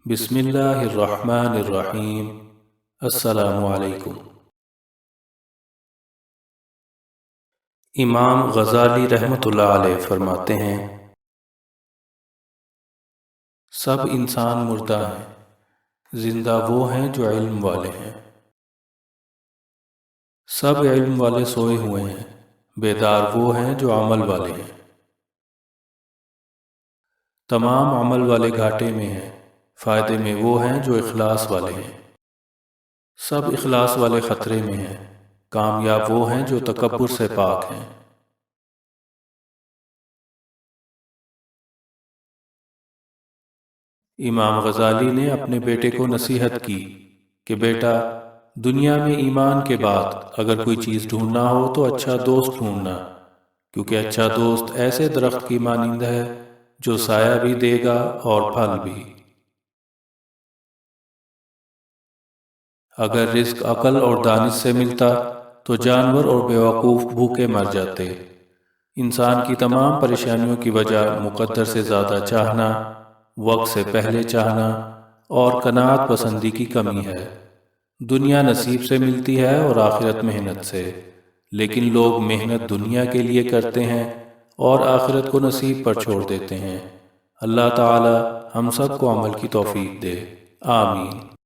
بسم اللہ الرحمن الرحیم۔ السلام علیکم۔ امام غزالی رحمۃ اللہ علیہ فرماتے ہیں، سب انسان مردہ ہیں، زندہ وہ ہیں جو علم والے ہیں۔ سب علم والے سوئے ہوئے ہیں، بیدار وہ ہیں جو عمل والے ہیں۔ تمام عمل والے گھاٹے میں ہیں، فائدے میں وہ ہیں جو اخلاص والے ہیں۔ سب اخلاص والے خطرے میں ہیں، کامیاب وہ ہیں جو تکبر سے پاک ہیں۔ امام غزالی نے اپنے بیٹے کو نصیحت کی کہ بیٹا، دنیا میں ایمان کے بعد اگر کوئی چیز ڈھونڈنا ہو تو اچھا دوست ڈھونڈنا، کیونکہ اچھا دوست ایسے درخت کی مانند ہے جو سایہ بھی دے گا اور پھل بھی۔ اگر رزق عقل اور دانش سے ملتا تو جانور اور بیوقوف بھوکے مر جاتے۔ انسان کی تمام پریشانیوں کی وجہ مقدر سے زیادہ چاہنا، وقت سے پہلے چاہنا اور قناعت پسندی کی کمی ہے۔ دنیا نصیب سے ملتی ہے اور آخرت محنت سے، لیکن لوگ محنت دنیا کے لیے کرتے ہیں اور آخرت کو نصیب پر چھوڑ دیتے ہیں۔ اللہ تعالی ہم سب کو عمل کی توفیق دے، آمین۔